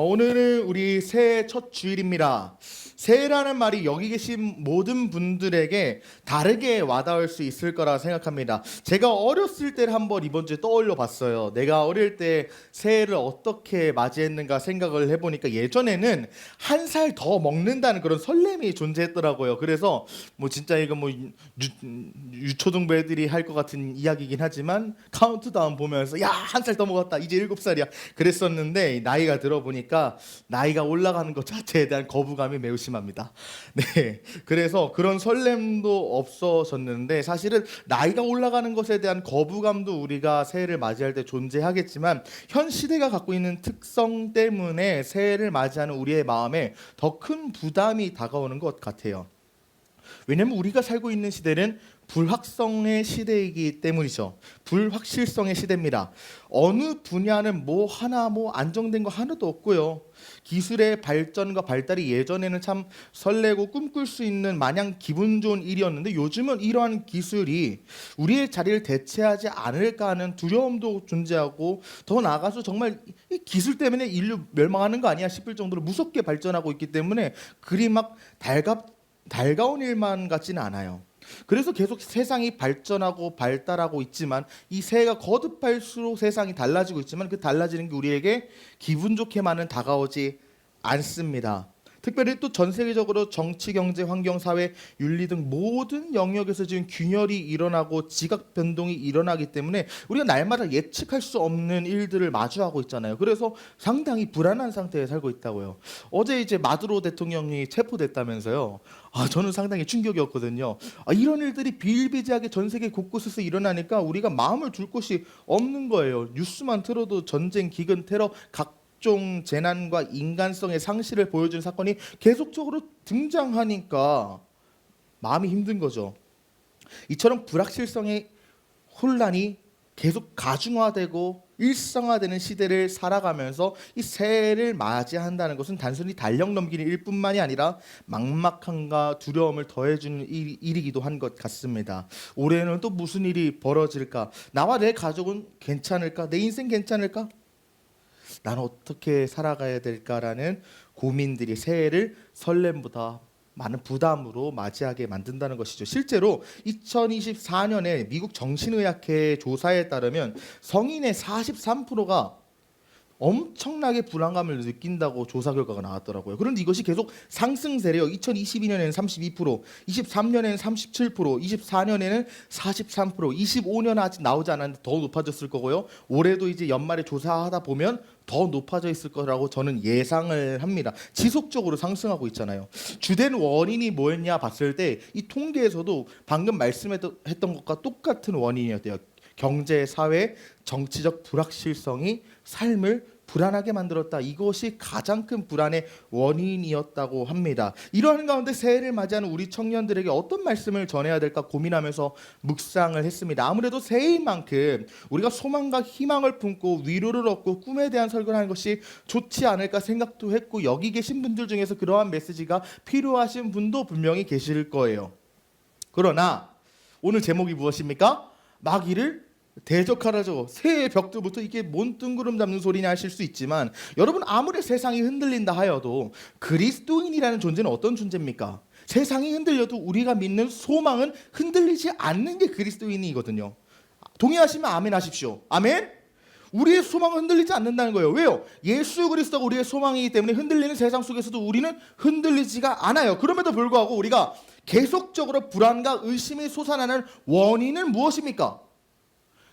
오늘은 우리 새해 첫 주일입니다. 새해라는 말이 여기 계신 모든 분들에게 다르게 와닿을 수 있을 거라 생각합니다. 제가 어렸을 때를 한번 이번 주에 떠올려 봤어요. 내가 어릴 때 새해를 어떻게 맞이했는가 생각을 해보니까 예전에는 한 살 더 먹는다는 그런 설렘이 존재했더라고요. 그래서 뭐 진짜 이거 뭐 유초등부 애들이 할 것 같은 이야기이긴 하지만 카운트다운 보면서 야, 한 살 더 먹었다. 이제 7살이야. 그랬었는데 나이가 들어보니까 나이가 올라가는 것 자체에 대한 거부감이 매우 심합니다. 네, 그래서 그런 설렘도 없어졌는데 사실은 나이가 올라가는 것에 대한 거부감도 우리가 새해를 맞이할 때 존재하겠지만 현 시대가 갖고 있는 특성 때문에 새해를 맞이하는 우리의 마음에 더 큰 부담이 다가오는 것 같아요. 왜냐면 우리가 살고 있는 시대는 불확성의 시대이기 때문이죠. 불확실성의 시대입니다. 어느 분야는 뭐 하나 뭐 안정된 거 하나도 없고요. 기술의 발전과 발달이 예전에는 참 설레고 꿈꿀 수 있는 마냥 기분 좋은 일이었는데 요즘은 이러한 기술이 우리의 자리를 대체하지 않을까 하는 두려움도 존재하고 더 나아가서 정말 이 기술 때문에 인류 멸망하는 거 아니야 싶을 정도로 무섭게 발전하고 있기 때문에 그리 막 달가운 일만 같지는 않아요. 그래서 계속 세상이 발전하고 발달하고 있지만 이 새해가 거듭할수록 세상이 달라지고 있지만 그 달라지는 게 우리에게 기분 좋게만은 다가오지 않습니다. 특별히 또 전 세계적으로 정치, 경제, 환경, 사회, 윤리 등 모든 영역에서 지금 균열이 일어나고 지각 변동이 일어나기 때문에 우리가 날마다 예측할 수 없는 일들을 마주하고 있잖아요. 그래서 상당히 불안한 상태에 살고 있다고요. 어제 이제 마두로 대통령이 체포됐다면서요. 저는 상당히 충격이었거든요. 이런 일들이 비일비재하게 전 세계 곳곳에서 일어나니까 우리가 마음을 둘 곳이 없는 거예요. 뉴스만 틀어도 전쟁, 기근, 테러, 각종 재난과 인간성의 상실을 보여주는 사건이 계속적으로 등장하니까 마음이 힘든 거죠. 이처럼 불확실성의 혼란이 계속 가중화되고 일상화되는 시대를 살아가면서 이 새해를 맞이한다는 것은 단순히 달력 넘기는 일뿐만이 아니라 막막함과 두려움을 더해주는 일이기도 한 것 같습니다. 올해는 또 무슨 일이 벌어질까? 나와 내 가족은 괜찮을까? 내 인생 괜찮을까? 나는 어떻게 살아가야 될까라는 고민들이 새해를 설렘보다 많은 부담으로 맞이하게 만든다는 것이죠. 실제로 2024년에 미국 정신의학회 조사에 따르면 성인의 43%가 엄청나게 불안감을 느낀다고 조사 결과가 나왔더라고요. 그런데 이것이 계속 상승세래요. 2022년에는 32%, 23년에는 37%, 24년에는 43%, 25년은 아직 나오지 않았는데 더 높아졌을 거고요. 올해도 이제 연말에 조사하다 보면 더 높아져 있을 거라고 저는 예상을 합니다. 지속적으로 상승하고 있잖아요. 주된 원인이 뭐였냐 봤을 때 이 통계에서도 방금 말씀했던 것과 똑같은 원인이었대요. 경제, 사회, 정치적 불확실성이 삶을 불안하게 만들었다. 이것이 가장 큰 불안의 원인이었다고 합니다. 이러한 가운데 새해를 맞이하는 우리 청년들에게 어떤 말씀을 전해야 될까 고민하면서 묵상을 했습니다. 아무래도 새해인 만큼 우리가 소망과 희망을 품고 위로를 얻고 꿈에 대한 설교를 하는 것이 좋지 않을까 생각도 했고 여기 계신 분들 중에서 그러한 메시지가 필요하신 분도 분명히 계실 거예요. 그러나 오늘 제목이 무엇입니까? 마귀를 대적하라죠. 새해 벽두부터 이게 뭔 뜬구름 잡는 소리냐 하실 수 있지만 여러분 아무리 세상이 흔들린다 하여도 그리스도인이라는 존재는 어떤 존재입니까? 세상이 흔들려도 우리가 믿는 소망은 흔들리지 않는 게 그리스도인이거든요. 동의하시면 아멘 하십시오. 아멘. 우리의 소망은 흔들리지 않는다는 거예요. 왜요? 예수 그리스도가 우리의 소망이기 때문에 흔들리는 세상 속에서도 우리는 흔들리지가 않아요. 그럼에도 불구하고 우리가 계속적으로 불안과 의심이 솟아나는 원인은 무엇입니까?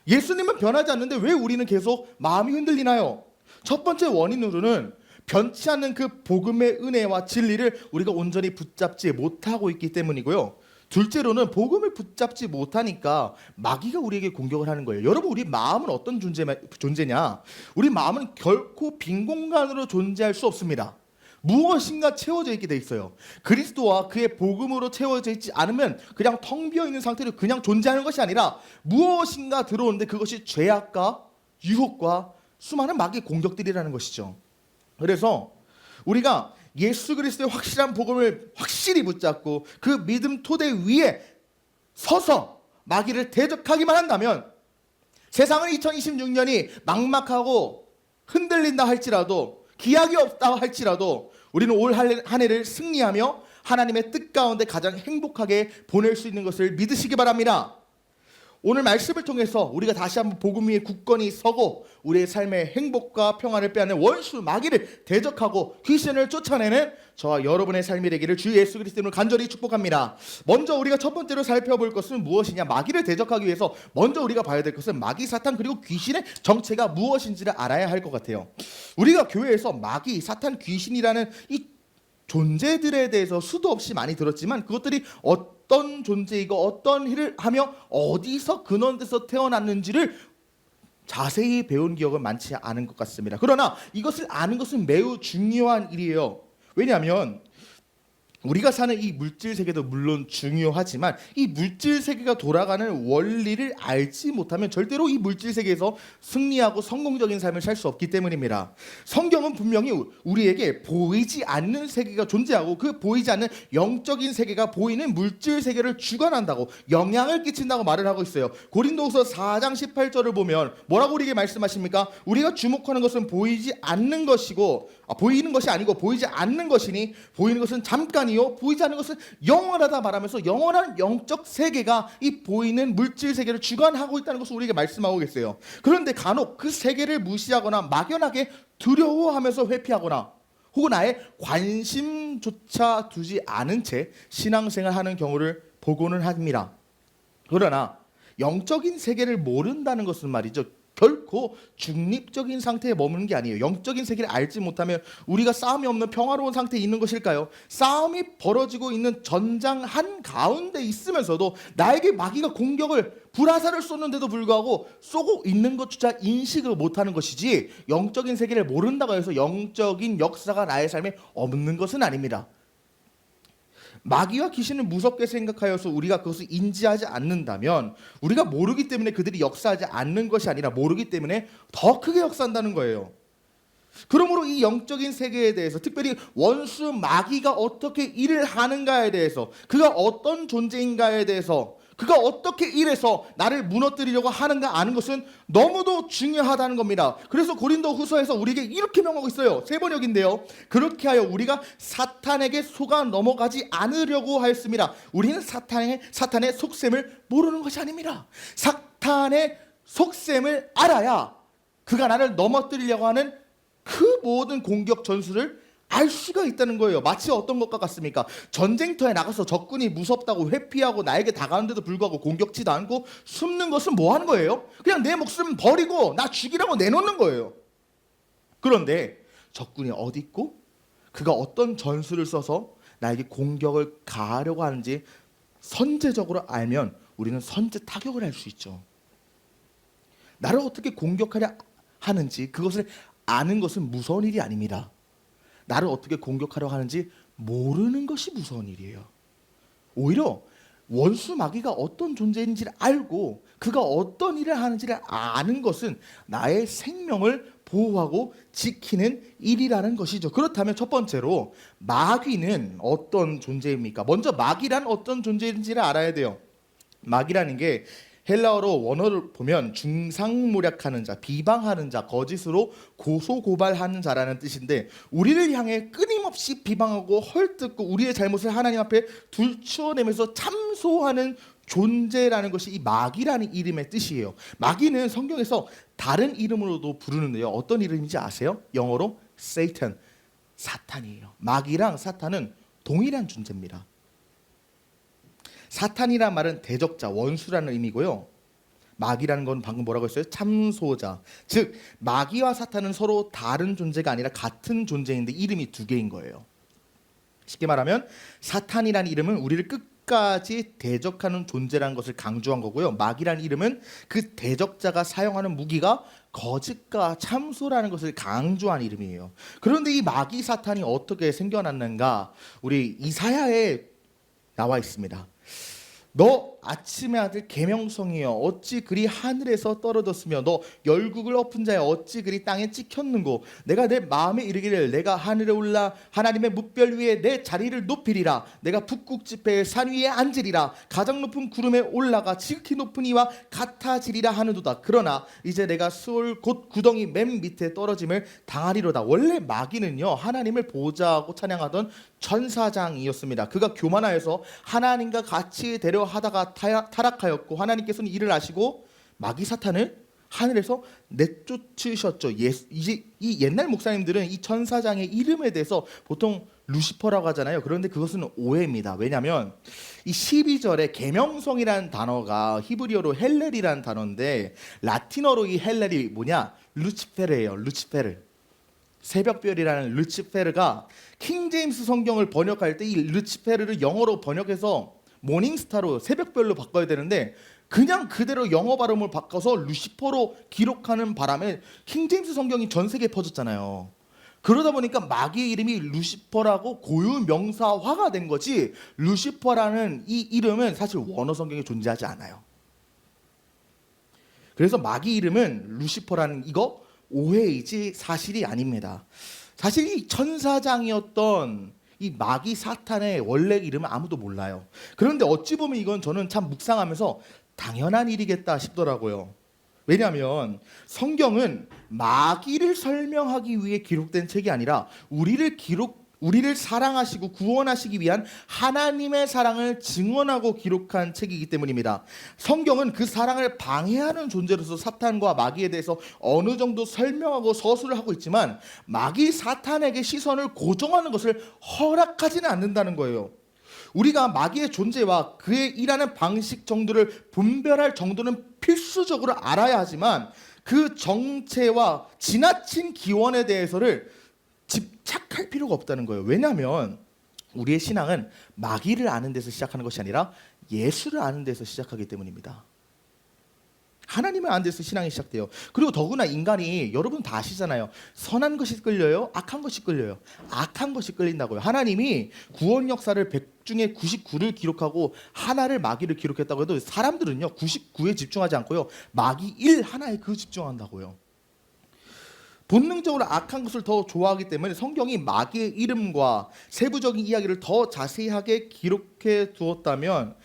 예수님은 변하지 않는데 왜 우리는 계속 마음이 흔들리나요? 첫 번째 원인으로는 변치 않는 그 복음의 은혜와 진리를 우리가 온전히 붙잡지 못하고 있기 때문이고요. 둘째로는 복음을 붙잡지 못하니까 마귀가 우리에게 공격을 하는 거예요. 여러분 우리 마음은 어떤 존재냐? 우리 마음은 결코 빈 공간으로 존재할 수 없습니다. 무엇인가 채워져 있게 돼 있어요. 그리스도와 그의 복음으로 채워져 있지 않으면 그냥 텅 비어 있는 상태로 그냥 존재하는 것이 아니라 무엇인가 들어오는데 그것이 죄악과 유혹과 수많은 마귀의 공격들이라는 것이죠. 그래서 우리가 예수 그리스도의 확실한 복음을 확실히 붙잡고 그 믿음 토대 위에 서서 마귀를 대적하기만 한다면 세상은 2026년이 막막하고 흔들린다 할지라도 기약이 없다 할지라도 우리는 올 한 해를 승리하며 하나님의 뜻 가운데 가장 행복하게 보낼 수 있는 것을 믿으시기 바랍니다. 오늘 말씀을 통해서 우리가 다시 한번 복음 위에 굳건히 서고 우리의 삶의 행복과 평안을 빼앗는 원수 마귀를 대적하고 귀신을 쫓아내는 저와 여러분의 삶이 되기를 주 예수 그리스도로 간절히 축복합니다. 먼저 우리가 첫 번째로 살펴볼 것은 무엇이냐? 마귀를 대적하기 위해서 먼저 우리가 봐야 될 것은 마귀, 사탄 그리고 귀신의 정체가 무엇인지를 알아야 할 것 같아요. 우리가 교회에서 마귀, 사탄, 귀신이라는 이 존재들에 대해서 수도 없이 많이 들었지만 그것들이 어떤 존재이고 어떤 일을 하며 어디서 근원돼서 태어났는지를 자세히 배운 기억은 많지 않은 것 같습니다. 그러나 이것을 아는 것은 매우 중요한 일이에요. 왜냐하면 우리가 사는 이 물질 세계도 물론 중요하지만 이 물질 세계가 돌아가는 원리를 알지 못하면 절대로 이 물질 세계에서 승리하고 성공적인 삶을 살 수 없기 때문입니다. 성경은 분명히 우리에게 보이지 않는 세계가 존재하고 그 보이지 않는 영적인 세계가 보이는 물질 세계를 주관한다고, 영향을 끼친다고 말을 하고 있어요. 고린도후서 4장 18절을 보면 뭐라고 우리에게 말씀하십니까? 우리가 주목하는 것은 보이지 않는 것이고 보이는 것이 아니고 보이지 않는 것이니 보이는 것은 잠깐이요 보이지 않는 것은 영원하다 말하면서 영원한 영적 세계가 이 보이는 물질 세계를 주관하고 있다는 것을 우리에게 말씀하고 계세요. 그런데 간혹 그 세계를 무시하거나 막연하게 두려워하면서 회피하거나 혹은 아예 관심조차 두지 않은 채 신앙생활하는 경우를 보고는 합니다. 그러나 영적인 세계를 모른다는 것은 말이죠, 결코 중립적인 상태에 머무는 게 아니에요. 영적인 세계를 알지 못하면 우리가 싸움이 없는 평화로운 상태에 있는 것일까요? 싸움이 벌어지고 있는 전장 한가운데 있으면서도 나에게 마귀가 공격을 불화살을 쏘는데도 불구하고 쏘고 있는 것조차 인식을 못하는 것이지, 영적인 세계를 모른다고 해서 영적인 역사가 나의 삶에 없는 것은 아닙니다. 마귀와 귀신을 무섭게 생각하여서 우리가 그것을 인지하지 않는다면 우리가 모르기 때문에 그들이 역사하지 않는 것이 아니라 모르기 때문에 더 크게 역사한다는 거예요. 그러므로 이 영적인 세계에 대해서, 특별히 원수 마귀가 어떻게 일을 하는가에 대해서, 그가 어떤 존재인가에 대해서, 그가 어떻게 일해서 나를 무너뜨리려고 하는가 아는 것은 너무도 중요하다는 겁니다. 그래서 고린도후서에서 우리에게 이렇게 명하고 있어요. 세 번역인데요. 그렇게 하여 우리가 사탄에게 속아 넘어가지 않으려고 하였습니다. 우리는 사탄의 속셈을 모르는 것이 아닙니다. 사탄의 속셈을 알아야 그가 나를 넘어뜨리려고 하는 그 모든 공격 전술을 알 수가 있다는 거예요. 마치 어떤 것과 같습니까? 전쟁터에 나가서 적군이 무섭다고 회피하고 나에게 다가오는데도 불구하고 공격지도 않고 숨는 것은 뭐 하는 거예요? 그냥 내 목숨 버리고 나 죽이라고 내놓는 거예요. 그런데 적군이 어디 있고 그가 어떤 전술을 써서 나에게 공격을 가하려고 하는지 선제적으로 알면 우리는 선제 타격을 할 수 있죠. 나를 어떻게 공격하려 하는지 그것을 아는 것은 무서운 일이 아닙니다. 나를 어떻게 공격하려고 하는지 모르는 것이 무서운 일이에요. 오히려 원수 마귀가 어떤 존재인지를 알고 그가 어떤 일을 하는지를 아는 것은 나의 생명을 보호하고 지키는 일이라는 것이죠. 그렇다면 첫 번째로 마귀는 어떤 존재입니까? 먼저 마귀란 어떤 존재인지를 알아야 돼요. 마귀라는 게 헬라어로 원어를 보면 중상모략하는 자, 비방하는 자, 거짓으로 고소고발하는 자라는 뜻인데, 우리를 향해 끊임없이 비방하고 헐뜯고 우리의 잘못을 하나님 앞에 들추어내면서 참소하는 존재라는 것이 이 마귀라는 이름의 뜻이에요. 마귀는 성경에서 다른 이름으로도 부르는데요. 어떤 이름인지 아세요? 영어로 Satan, 사탄이에요. 마귀랑 사탄은 동일한 존재입니다. 사탄이란 말은 대적자, 원수라는 의미고요. 마귀라는 건 방금 뭐라고 했어요? 참소자. 즉 마귀와 사탄은 서로 다른 존재가 아니라 같은 존재인데 이름이 두 개인 거예요. 쉽게 말하면 사탄이라는 이름은 우리를 끝까지 대적하는 존재라는 것을 강조한 거고요. 마귀라는 이름은 그 대적자가 사용하는 무기가 거짓과 참소라는 것을 강조한 이름이에요. 그런데 이 마귀 사탄이 어떻게 생겨났는가? 우리 이사야에 나와 있습니다. 너 아침의 아들 계명성이여 어찌 그리 하늘에서 떨어졌으며 너 열국을 엎은 자여 어찌 그리 땅에 찍혔는고 내가 내 마음에 이르기를 내가 하늘에 올라 하나님의 뭇별 위에 내 자리를 높이리라 내가 북극 지폐의 산 위에 앉으리라 가장 높은 구름에 올라가 지극히 높은 이와 같아지리라 하는도다. 그러나 이제 내가 수월 곧 구덩이 맨 밑에 떨어짐을 당하리로다. 원래 마귀는요 하나님을 보호자하고 찬양하던 천사장이었습니다. 그가 교만하여서 하나님과 같이 대려하다가 타락하였고 하나님께서는 이를 아시고 마귀 사탄을 하늘에서 내쫓으셨죠. 이 옛날 목사님들은 이 천사장의 이름에 대해서 보통 루시퍼라고 하잖아요. 그런데 그것은 오해입니다. 왜냐하면 이 12절에 계명성이라는 단어가 히브리어로 헬렐이라는 단어인데 라틴어로 이 헬렐이 뭐냐? 루치페르예요. 루치페르. 새벽별이라는 루치페르가 킹제임스 성경을 번역할 때 이 루치페르를 영어로 번역해서 모닝스타로 새벽별로 바꿔야 되는데 그냥 그대로 영어 발음을 바꿔서 루시퍼로 기록하는 바람에 킹제임스 성경이 전 세계에 퍼졌잖아요. 그러다 보니까 마귀의 이름이 루시퍼라고 고유 명사화가 된 거지 루시퍼라는 이 이름은 사실 원어 성경에 존재하지 않아요. 그래서 마귀 이름은 루시퍼라는 이거 오해이지 사실이 아닙니다. 사실 이 천사장이었던 이 마귀 사탄의 원래 이름은 아무도 몰라요. 그런데 어찌 보면 이건 저는 참 묵상하면서 당연한 일이겠다 싶더라고요. 왜냐하면 성경은 마귀를 설명하기 위해 기록된 책이 아니라 우리를 사랑하시고 구원하시기 위한 하나님의 사랑을 증언하고 기록한 책이기 때문입니다. 성경은 그 사랑을 방해하는 존재로서 사탄과 마귀에 대해서 어느 정도 설명하고 서술을 하고 있지만 마귀 사탄에게 시선을 고정하는 것을 허락하지는 않는다는 거예요. 우리가 마귀의 존재와 그의 일하는 방식 정도를 분별할 정도는 필수적으로 알아야 하지만 그 정체와 지나친 기원에 대해서를 집착할 필요가 없다는 거예요. 왜냐하면 우리의 신앙은 마귀를 아는 데서 시작하는 것이 아니라 예수를 아는 데서 시작하기 때문입니다. 하나님을 아는 데서 신앙이 시작돼요. 그리고 더구나 인간이 여러분 다 아시잖아요. 선한 것이 끌려요? 악한 것이 끌려요? 악한 것이 끌린다고요. 하나님이 구원 역사를 100 중에 99를 기록하고 하나를 마귀를 기록했다고 해도 사람들은요 99에 집중하지 않고요 마귀 1 하나에 그 집중한다고요. 본능적으로 악한 것을 더 좋아하기 때문에 성경이 마귀의 이름과 세부적인 이야기를 더 자세하게 기록해 두었다면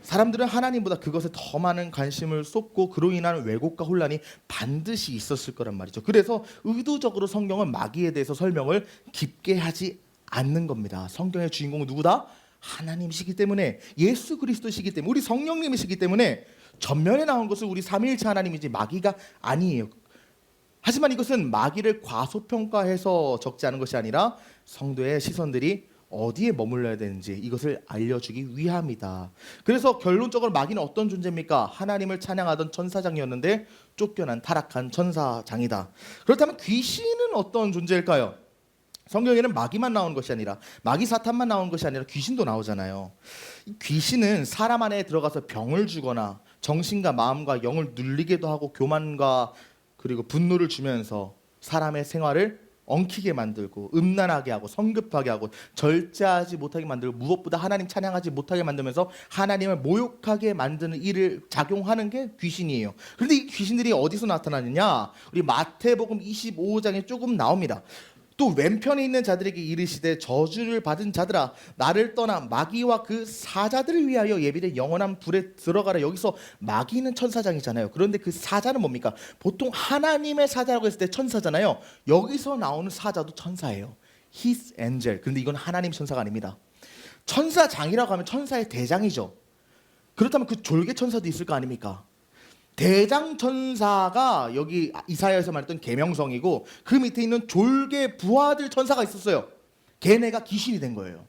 사람들은 하나님보다 그것에 더 많은 관심을 쏟고 그로 인한 왜곡과 혼란이 반드시 있었을 거란 말이죠. 그래서 의도적으로 성경은 마귀에 대해서 설명을 깊게 하지 않는 겁니다. 성경의 주인공은 누구다? 하나님이시기 때문에 예수 그리스도시기 때문에 우리 성령님이시기 때문에 전면에 나온 것은 우리 삼위일체 하나님이지 마귀가 아니에요. 하지만 이것은 마귀를 과소평가해서 적지 않은 것이 아니라 성도의 시선들이 어디에 머물러야 되는지 이것을 알려주기 위함이다. 그래서 결론적으로 마귀는 어떤 존재입니까? 하나님을 찬양하던 천사장이었는데 쫓겨난 타락한 천사장이다. 그렇다면 귀신은 어떤 존재일까요? 성경에는 마귀만 나오는 것이 아니라 마귀 사탄만 나오는 것이 아니라 귀신도 나오잖아요. 귀신은 사람 안에 들어가서 병을 주거나 정신과 마음과 영을 눌리게도 하고 교만과 그리고 분노를 주면서 사람의 생활을 엉키게 만들고 음란하게 하고 성급하게 하고 절제하지 못하게 만들고 무엇보다 하나님 찬양하지 못하게 만들면서 하나님을 모욕하게 만드는 일을 작용하는 게 귀신이에요. 그런데 이 귀신들이 어디서 나타나느냐? 우리 마태복음 25장에 조금 나옵니다. 또 왼편에 있는 자들에게 이르시되 저주를 받은 자들아 나를 떠나 마귀와 그 사자들을 위하여 예비된 영원한 불에 들어가라. 여기서 마귀는 천사장이잖아요. 그런데 그 사자는 뭡니까? 보통 하나님의 사자라고 했을 때 천사잖아요. 여기서 나오는 사자도 천사예요. His angel. 그런데 이건 하나님 천사가 아닙니다. 천사장이라고 하면 천사의 대장이죠. 그렇다면 그 졸개 천사도 있을 거 아닙니까? 대장 천사가 여기 이사야에서 말했던 계명성이고 그 밑에 있는 졸개 부하들 천사가 있었어요. 걔네가 귀신이 된 거예요.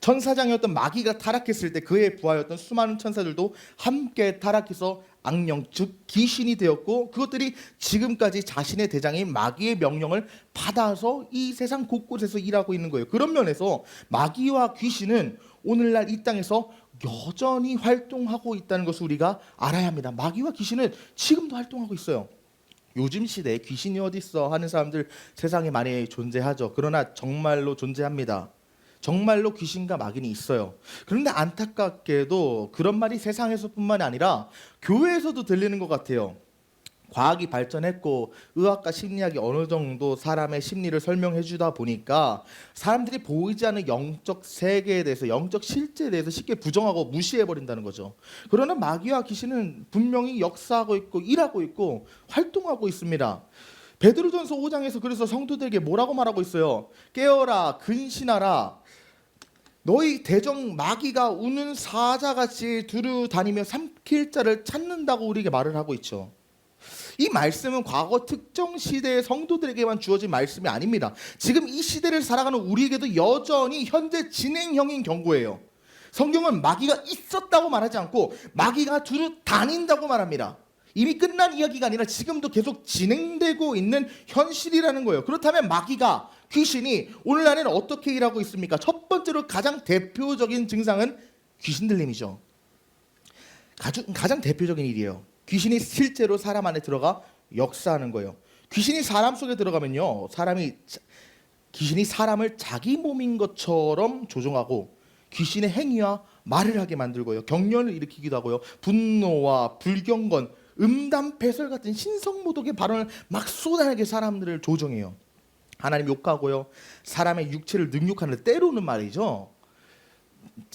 천사장이었던 마귀가 타락했을 때 그의 부하였던 수많은 천사들도 함께 타락해서 악령 즉 귀신이 되었고 그것들이 지금까지 자신의 대장인 마귀의 명령을 받아서 이 세상 곳곳에서 일하고 있는 거예요. 그런 면에서 마귀와 귀신은 오늘날 이 땅에서 여전히 활동하고 있다는 것을 우리가 알아야 합니다. 마귀와 귀신은 지금도 활동하고 있어요. 요즘 시대에 귀신이 어디 있어 하는 사람들 세상에 많이 존재하죠. 그러나 정말로 존재합니다. 정말로 귀신과 마귀는 있어요. 그런데 안타깝게도 그런 말이 세상에서뿐만이 아니라 교회에서도 들리는 것 같아요. 과학이 발전했고 의학과 심리학이 어느 정도 사람의 심리를 설명해 주다 보니까 사람들이 보이지 않는 영적 세계에 대해서, 영적 실제에 대해서 쉽게 부정하고 무시해 버린다는 거죠. 그러나 마귀와 귀신은 분명히 역사하고 있고 일하고 있고 활동하고 있습니다. 베드로전서 5장에서 그래서 성도들에게 뭐라고 말하고 있어요? 깨어라, 근신하라. 너희 대적 마귀가 우는 사자같이 두루 다니며 삼킬 자를 찾는다고 우리에게 말을 하고 있죠. 이 말씀은 과거 특정 시대의 성도들에게만 주어진 말씀이 아닙니다. 지금 이 시대를 살아가는 우리에게도 여전히 현재 진행형인 경고예요. 성경은 마귀가 있었다고 말하지 않고 마귀가 두루 다닌다고 말합니다. 이미 끝난 이야기가 아니라 지금도 계속 진행되고 있는 현실이라는 거예요. 그렇다면 마귀가, 귀신이 오늘날에는 어떻게 일하고 있습니까? 첫 번째로 가장 대표적인 증상은 귀신 들림이죠. 가장 대표적인 일이에요. 귀신이 실제로 사람 안에 들어가 역사하는 거예요. 귀신이 사람 속에 들어가면요, 귀신이 사람을 자기 몸인 것처럼 조종하고 귀신의 행위와 말을 하게 만들고요, 경련을 일으키기도 하고요, 분노와 불경건, 음담패설 같은 신성모독의 발언을 막 쏟아내게 사람들을 조종해요. 하나님 욕하고요, 사람의 육체를 능욕하는, 때로는 말이죠,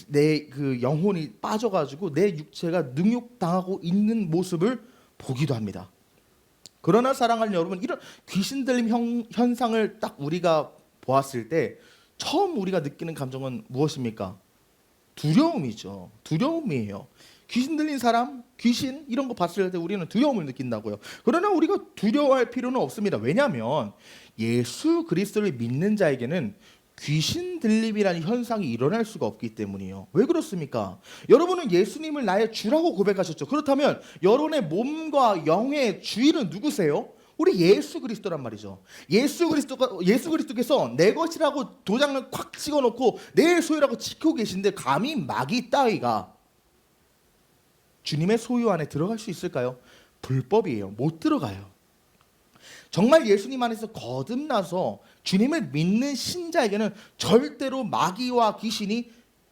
내 그 영혼이 빠져가지고 내 육체가 능욕당하고 있는 모습을 보기도 합니다. 그러나 사랑하는 여러분, 이런 귀신 들림 현상을 딱 우리가 보았을 때 처음 우리가 느끼는 감정은 무엇입니까? 두려움이죠. 두려움이에요. 귀신 들린 사람, 귀신 이런 거 봤을 때 우리는 두려움을 느낀다고요. 그러나 우리가 두려워할 필요는 없습니다. 왜냐하면 예수 그리스도를 믿는 자에게는 귀신 들림이라는 현상이 일어날 수가 없기 때문이에요. 왜 그렇습니까? 여러분은 예수님을 나의 주라고 고백하셨죠. 그렇다면 여러분의 몸과 영의 주인은 누구세요? 우리 예수 그리스도란 말이죠. 예수 그리스도께서 내 것이라고 도장을 콱 찍어놓고 내 소유라고 지키고 계신데 감히 마귀 따위가 주님의 소유 안에 들어갈 수 있을까요? 불법이에요. 못 들어가요. 정말 예수님 안에서 거듭나서 주님을 믿는 신자에게는 절대로 마귀와 귀신이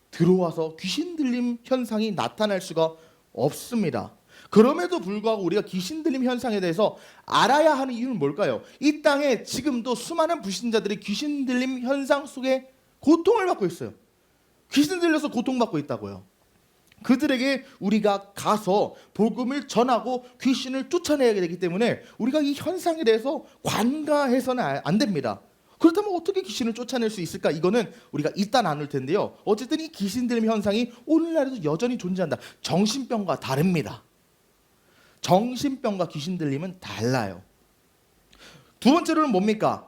들어와서 귀신 들림 현상이 나타날 수가 없습니다. 그럼에도 불구하고 우리가 귀신 들림 현상에 대해서 알아야 하는 이유는 뭘까요? 이 땅에 지금도 수많은 불신자들이 귀신 들림 현상 속에 고통을 받고 있어요. 귀신 들려서 고통받고 있다고요. 그들에게 우리가 가서 복음을 전하고 귀신을 쫓아내야 되기 때문에 우리가 이 현상에 대해서 관가해서는 안 됩니다. 그렇다면 어떻게 귀신을 쫓아낼 수 있을까? 이거는 우리가 이따 나눌 텐데요. 어쨌든 이 귀신 들림 현상이 오늘날에도 여전히 존재한다. 정신병과 다릅니다. 정신병과 귀신 들림은 달라요. 두 번째로는 뭡니까?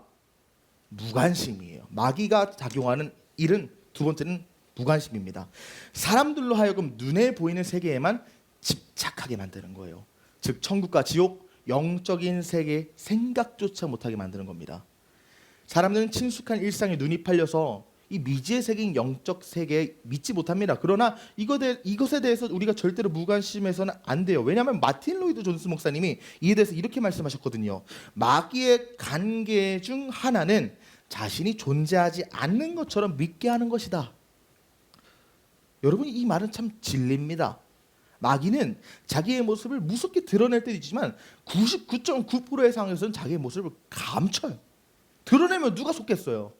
무관심이에요. 마귀가 작용하는 일은 두 번째는 무관심입니다. 사람들로 하여금 눈에 보이는 세계에만 집착하게 만드는 거예요. 즉 천국과 지옥, 영적인 세계 생각조차 못하게 만드는 겁니다. 사람들은 친숙한 일상에 눈이 팔려서 이 미지의 세계인 영적 세계에 믿지 못합니다. 그러나 이것에 대해서 우리가 절대로 무관심해서는 안 돼요. 왜냐하면 마틴 로이드 존스 목사님이 이에 대해서 이렇게 말씀하셨거든요. 마귀의 관계 중 하나는 자신이 존재하지 않는 것처럼 믿게 하는 것이다. 여러분, 이 말은 참 진리입니다. 마귀는 자기의 모습을 무섭게 드러낼 때도 있지만 99.9%의 상황에서는 자기의 모습을 감춰요. 드러내면 누가 속겠어요?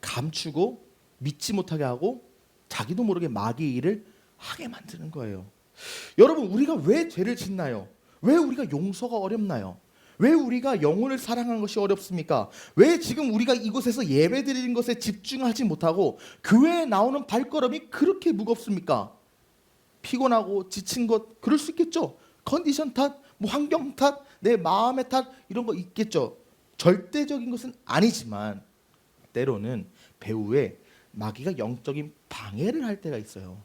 감추고 믿지 못하게 하고 자기도 모르게 마귀의 일을 하게 만드는 거예요. 여러분, 우리가 왜 죄를 짓나요? 왜 우리가 용서가 어렵나요? 왜 우리가 영혼을 사랑하는 것이 어렵습니까? 왜 지금 우리가 이곳에서 예배드리는 것에 집중하지 못하고 교회에 나오는 발걸음이 그렇게 무겁습니까? 피곤하고 지친 것, 그럴 수 있겠죠. 컨디션 탓, 환경 탓, 내 마음의 탓, 이런 거 있겠죠. 절대적인 것은 아니지만 때로는 배후에 마귀가 영적인 방해를 할 때가 있어요.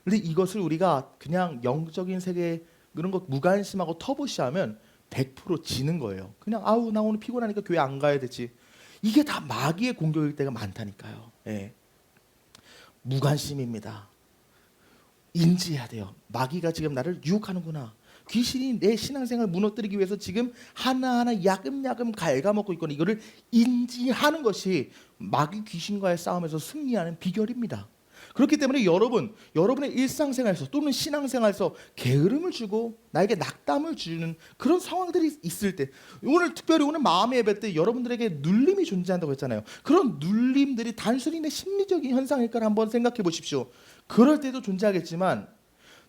그런데 이것을 우리가 그냥 영적인 세계 그런 거 무관심하고 터부시하면 100% 지는 거예요. 그냥 나 오늘 피곤하니까 교회 안 가야 되지. 이게 다 마귀의 공격일 때가 많다니까요. 예. 무관심입니다. 인지해야 돼요. 마귀가 지금 나를 유혹하는구나. 귀신이 내 신앙생활을 무너뜨리기 위해서 지금 하나하나 야금야금 갉아먹고 있거나 이거를 인지하는 것이 마귀 귀신과의 싸움에서 승리하는 비결입니다. 그렇기 때문에 여러분의 일상생활에서 또는 신앙생활에서 게으름을 주고 나에게 낙담을 주는 그런 상황들이 있을 때, 특별히 오늘 마음의 예배 때 여러분들에게 눌림이 존재한다고 했잖아요. 그런 눌림들이 단순히 내 심리적인 현상일까 한번 생각해 보십시오. 그럴 때도 존재하겠지만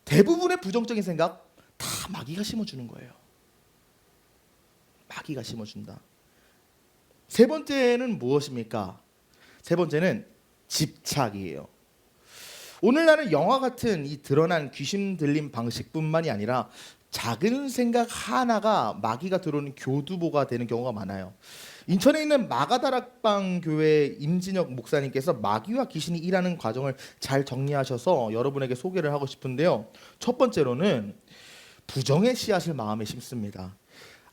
대부분의 부정적인 생각 다 마귀가 심어주는 거예요. 마귀가 심어준다. 세 번째는 무엇입니까? 세 번째는 집착이에요. 오늘날은 영화 같은 이 드러난 귀신 들림 방식뿐만이 아니라 작은 생각 하나가 마귀가 들어오는 교두보가 되는 경우가 많아요. 인천에 있는 마가다락방 교회 임진혁 목사님께서 마귀와 귀신이 일하는 과정을 잘 정리하셔서 여러분에게 소개를 하고 싶은데요. 첫 번째로는 부정의 씨앗을 마음에 심습니다.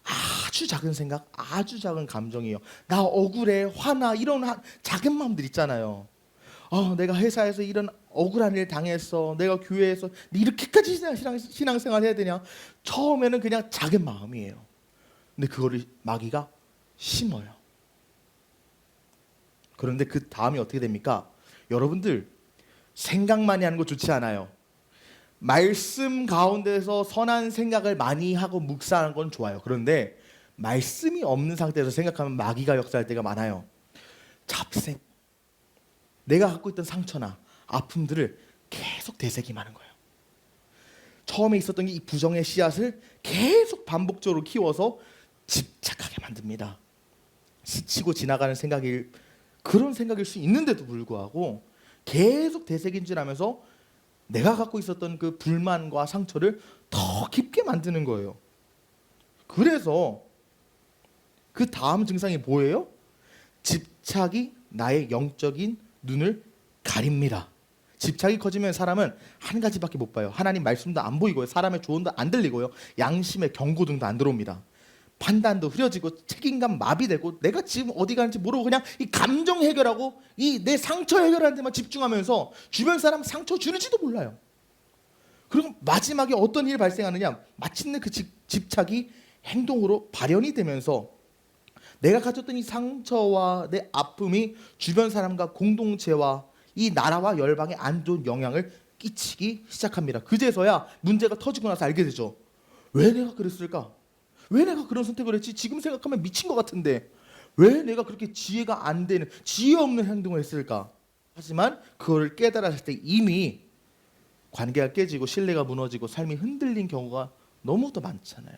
아주 작은 생각, 아주 작은 감정이에요. 나 억울해, 화나, 이런 작은 마음들 있잖아요. 내가 회사에서 이런 억울한 일 당했어. 내가 교회에서 이렇게까지 신앙생활 해야 되냐. 처음에는 그냥 작은 마음이에요. 근데 그거를 마귀가 심어요. 그런데 그 다음이 어떻게 됩니까? 여러분들 생각만이 하는 거 좋지 않아요. 말씀 가운데서 선한 생각을 많이 하고 묵상하는 건 좋아요. 그런데 말씀이 없는 상태에서 생각하면 마귀가 역사할 때가 많아요. 잡생, 내가 갖고 있던 상처나 아픔들을 계속 되새김하는 거예요. 처음에 있었던 이 부정의 씨앗을 계속 반복적으로 키워서 집착하게 만듭니다. 스치고 지나가는 그런 생각일 수 있는데도 불구하고 계속 되새김질하면서 내가 갖고 있었던 그 불만과 상처를 더 깊게 만드는 거예요. 그래서 그 다음 증상이 뭐예요? 집착이 나의 영적인 눈을 가립니다. 집착이 커지면 사람은 한 가지밖에 못 봐요. 하나님 말씀도 안 보이고요. 사람의 조언도 안 들리고요. 양심의 경고등도 안 들어옵니다. 판단도 흐려지고 책임감 마비되고 내가 지금 어디 가는지 모르고 그냥 이 감정 해결하고 이 내 상처 해결하는 데만 집중하면서 주변 사람 상처 주는지도 몰라요. 그리고 마지막에 어떤 일이 발생하느냐, 마침내 그 집착이 행동으로 발현이 되면서 내가 가졌던 이 상처와 내 아픔이 주변 사람과 공동체와 이 나라와 열방에 안 좋은 영향을 끼치기 시작합니다. 그제서야 문제가 터지고 나서 알게 되죠. 왜 내가 그랬을까? 왜 내가 그런 선택을 했지? 지금 생각하면 미친 것 같은데 왜 내가 그렇게 지혜가 안 되는, 지혜 없는 행동을 했을까? 하지만 그거를 깨달았을 때 이미 관계가 깨지고 신뢰가 무너지고 삶이 흔들린 경우가 너무도 많잖아요.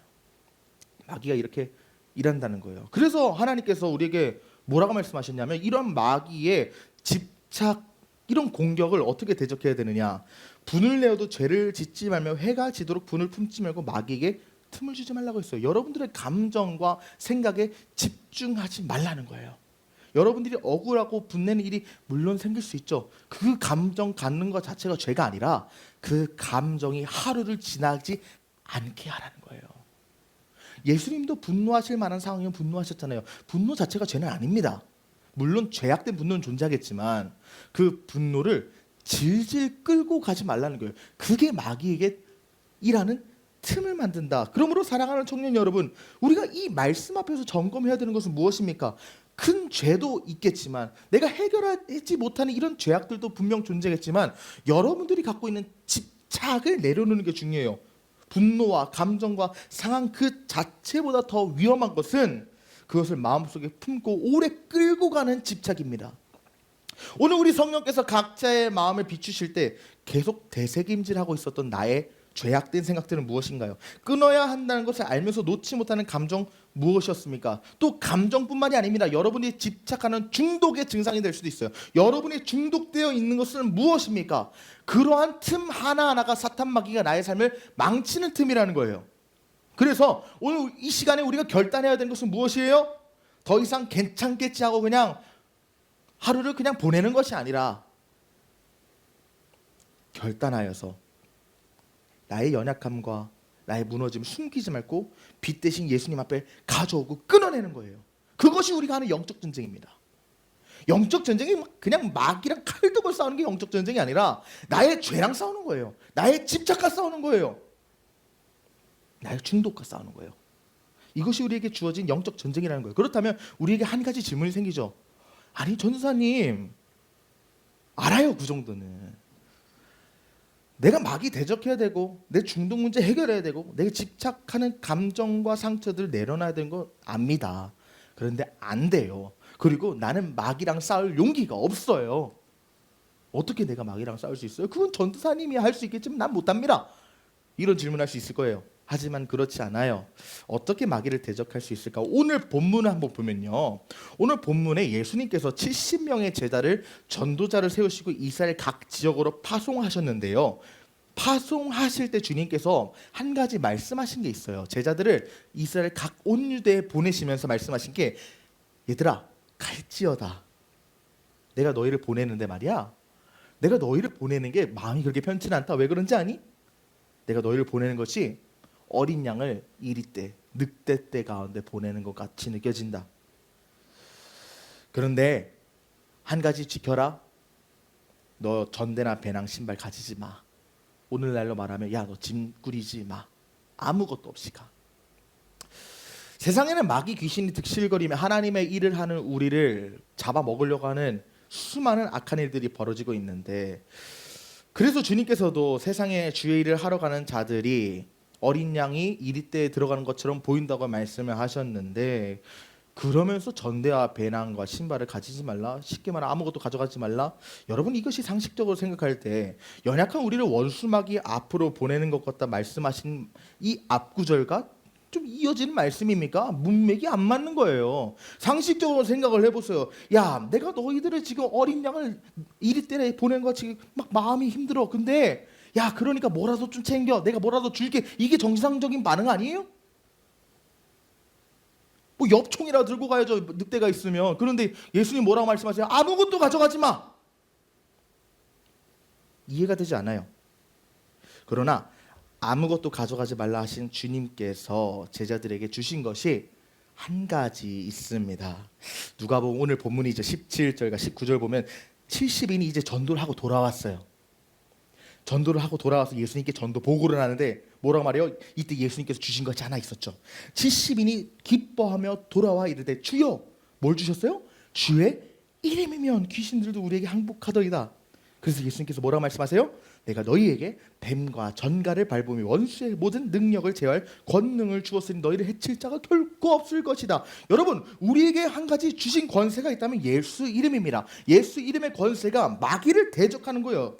마귀가 이렇게 일한다는 거예요. 그래서 하나님께서 우리에게 뭐라고 말씀하셨냐면 이런 마귀의 집착, 이런 공격을 어떻게 대적해야 되느냐. 분을 내어도 죄를 짓지 말며 해가 지도록 분을 품지 말고 마귀에게 틈을 주지 말라고 했어요. 여러분들의 감정과 생각에 집중하지 말라는 거예요. 여러분들이 억울하고 분내는 일이 물론 생길 수 있죠. 그 감정 갖는 것 자체가 죄가 아니라 그 감정이 하루를 지나지 않게 하라는 거예요. 예수님도 분노하실 만한 상황이면 분노하셨잖아요. 분노 자체가 죄는 아닙니다. 물론 죄악된 분노는 존재하겠지만 그 분노를 질질 끌고 가지 말라는 거예요. 그게 마귀에게 일하는 틈을 만든다. 그러므로 사랑하는 청년 여러분, 우리가 이 말씀 앞에서 점검해야 되는 것은 무엇입니까? 큰 죄도 있겠지만 내가 해결하지 못하는 이런 죄악들도 분명 존재겠지만 여러분들이 갖고 있는 집착을 내려놓는 게 중요해요. 분노와 감정과 상황 그 자체보다 더 위험한 것은 그것을 마음속에 품고 오래 끌고 가는 집착입니다. 오늘 우리 성령께서 각자의 마음을 비추실 때 계속 되새김질하고 있었던 나의 죄악된 생각들은 무엇인가요? 끊어야 한다는 것을 알면서 놓지 못하는 감정 무엇이었습니까? 또 감정뿐만이 아닙니다. 여러분이 집착하는 중독의 증상이 될 수도 있어요. 여러분이 중독되어 있는 것은 무엇입니까? 그러한 틈 하나하나가 사탄 마귀가 나의 삶을 망치는 틈이라는 거예요. 그래서 오늘 이 시간에 우리가 결단해야 되는 것은 무엇이에요? 더 이상 괜찮겠지 하고 그냥 하루를 그냥 보내는 것이 아니라 결단하여서 나의 연약함과 나의 무너짐을 숨기지 말고 빛 대신 예수님 앞에 가져오고 끊어내는 거예요. 그것이 우리가 하는 영적 전쟁입니다. 영적 전쟁이 그냥 마귀랑 칼도벌 싸우는 게 영적 전쟁이 아니라 나의 죄랑 싸우는 거예요. 나의 집착과 싸우는 거예요. 나의 중독과 싸우는 거예요. 이것이 우리에게 주어진 영적 전쟁이라는 거예요. 그렇다면 우리에게 한 가지 질문이 생기죠. 아니 전도사님, 알아요 그 정도는. 내가 마귀 대적해야 되고 내 중독 문제 해결해야 되고 내가 집착하는 감정과 상처들 내려놔야 되는 거 압니다. 그런데 안 돼요. 그리고 나는 마귀랑 싸울 용기가 없어요. 어떻게 내가 마귀랑 싸울 수 있어요? 그건 전도사님이 할 수 있겠지만 난 못합니다. 이런 질문할 수 있을 거예요. 하지만 그렇지 않아요. 어떻게 마귀를 대적할 수 있을까? 오늘 본문을 한번 보면요. 오늘 본문에 예수님께서 70명의 제자를 전도자를 세우시고 이스라엘 각 지역으로 파송하셨는데요. 파송하실 때 주님께서 한 가지 말씀하신 게 있어요. 제자들을 이스라엘 각 온 유대에 보내시면서 말씀하신 게, 얘들아 갈지어다. 내가 너희를 보내는데 말이야. 내가 너희를 보내는 게 마음이 그렇게 편치 않다. 왜 그런지 아니? 내가 너희를 보내는 것이 어린 양을 이리때 늑대 때 가운데 보내는 것 같이 느껴진다. 그런데 한 가지 지켜라. 너 전대나 배낭 신발 가지지 마. 오늘날로 말하면 야 너 짐 꾸리지 마. 아무것도 없이 가. 세상에는 마귀 귀신이 득실거리며 하나님의 일을 하는 우리를 잡아먹으려고 하는 수많은 악한 일들이 벌어지고 있는데, 그래서 주님께서도 세상에 주의 일을 하러 가는 자들이 어린 양이 이리때에 들어가는 것처럼 보인다고 말씀을 하셨는데, 그러면서 전대와 배낭과 신발을 가지지 말라, 쉽게 말하면 아무것도 가져가지 말라. 여러분, 이것이 상식적으로 생각할 때 연약한 우리를 원수마귀 앞으로 보내는 것 같다 말씀하신 이 앞구절과 좀 이어지는 말씀입니까? 문맥이 안 맞는 거예요. 상식적으로 생각을 해보세요. 야, 내가 너희들을 지금 어린 양을 이리때에 보낸 것 같이 막 마음이 힘들어. 근데 야, 그러니까 뭐라도 좀 챙겨. 내가 뭐라도 줄게. 이게 정상적인 반응 아니에요? 뭐 엽총이라 들고 가야죠. 늑대가 있으면. 그런데 예수님 뭐라고 말씀하세요? 아무것도 가져가지 마. 이해가 되지 않아요. 그러나 아무것도 가져가지 말라 하신 주님께서 제자들에게 주신 것이 한 가지 있습니다. 누가복음 오늘 본문이 이제 17절과 19절 보면 70인이 이제 전도를 하고 돌아왔어요. 전도를 하고 돌아와서 예수님께 전도 보고를 하는데 뭐라고 말해요? 이때 예수님께서 주신 것이 하나 있었죠. 70인이 기뻐하며 돌아와 이르되 주여, 뭘 주셨어요? 주의 이름이면 귀신들도 우리에게 항복하더이다. 그래서 예수님께서 뭐라고 말씀하세요? 내가 너희에게 뱀과 전갈을 밟으며 원수의 모든 능력을 제어할 권능을 주었으니 너희를 해칠 자가 결코 없을 것이다. 여러분, 우리에게 한 가지 주신 권세가 있다면 예수 이름입니다. 예수 이름의 권세가 마귀를 대적하는 거예요.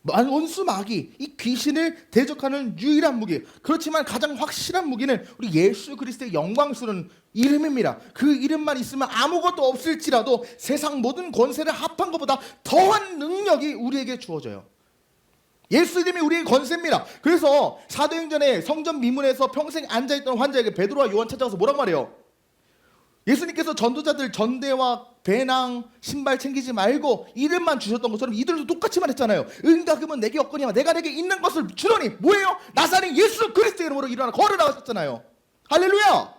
원수 마귀, 이 귀신을 대적하는 유일한 무기, 그렇지만 가장 확실한 무기는 우리 예수 그리스도의 영광스러운 이름입니다. 그 이름만 있으면 아무것도 없을지라도 세상 모든 권세를 합한 것보다 더한 능력이 우리에게 주어져요. 예수 이름이 우리의 권세입니다. 그래서 사도행전에 성전 미문에서 평생 앉아있던 환자에게 베드로와 요한 찾아가서 뭐라고 말해요? 예수님께서 전도자들 전대와 배낭 신발 챙기지 말고 이름만 주셨던 것처럼 이들도 똑같이 말했잖아요. 은과 금은 내게 없거니와 내가 내게 있는 것을 주노니 뭐예요? 나사렛 예수 그리스도의 이름으로 일어나 걸으라 하셨잖아요. 할렐루야.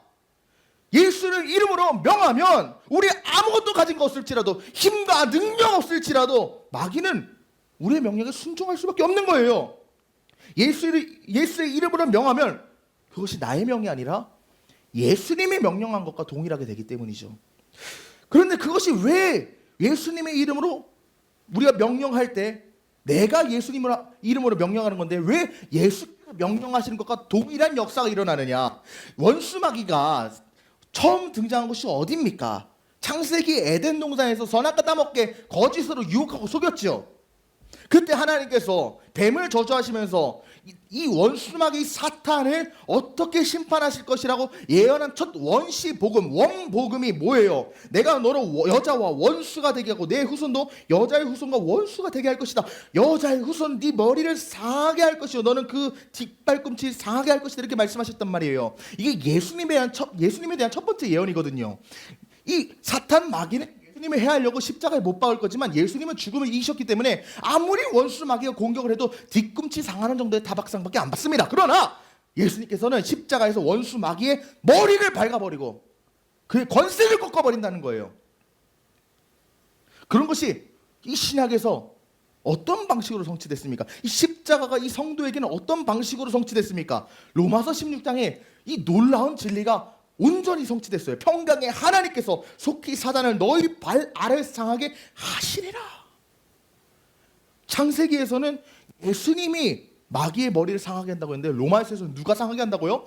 예수를 이름으로 명하면 우리 아무것도 가진 거 없을지라도, 힘과 능력 없을지라도 마귀는 우리의 명령에 순종할 수밖에 없는 거예요. 예수의 이름으로 명하면 그것이 나의 명이 아니라 예수님이 명령한 것과 동일하게 되기 때문이죠. 그런데 그것이 왜 예수님의 이름으로 우리가 명령할 때 내가 예수님의 이름으로 명령하는 건데 왜 예수님이 명령하시는 것과 동일한 역사가 일어나느냐? 원수마귀가 처음 등장한 곳이 어디입니까? 창세기 에덴 동산에서 선악과 따먹게 거짓으로 유혹하고 속였죠. 그때 하나님께서 뱀을 저주하시면서 이 원수마귀 사탄을 어떻게 심판하실 것이라고 예언한 첫 원시 복음, 원복음이 뭐예요? 내가 너를 여자와 원수가 되게 하고 내 후손도 여자의 후손과 원수가 되게 할 것이다. 여자의 후손 네 머리를 상하게 할 것이요 너는 그 뒷발꿈치 상하게 할 것이다. 이렇게 말씀하셨단 말이에요. 이게 예수님에 대한 첫 번째 예언이거든요. 이 사탄 마귀는 예수님을 해하려고 십자가에 못 박을 거지만 예수님은 죽음을 이기셨기 때문에 아무리 원수 마귀가 공격을 해도 뒤꿈치 상하는 정도의 타박상밖에 안 받습니다. 그러나 예수님께서는 십자가에서 원수 마귀의 머리를 밟아버리고 그의 권세를 꺾어버린다는 거예요. 그런 것이 이 신약에서 어떤 방식으로 성취됐습니까? 이 십자가가 이 성도에게는 어떤 방식으로 성취됐습니까? 로마서 16장에 이 놀라운 진리가 온전히 성취됐어요. 평강의 하나님께서 속히 사단을 너희 발 아래 상하게 하시리라. 창세기에서는 예수님이 마귀의 머리를 상하게 한다고 했는데 로마서에서는 누가 상하게 한다고요?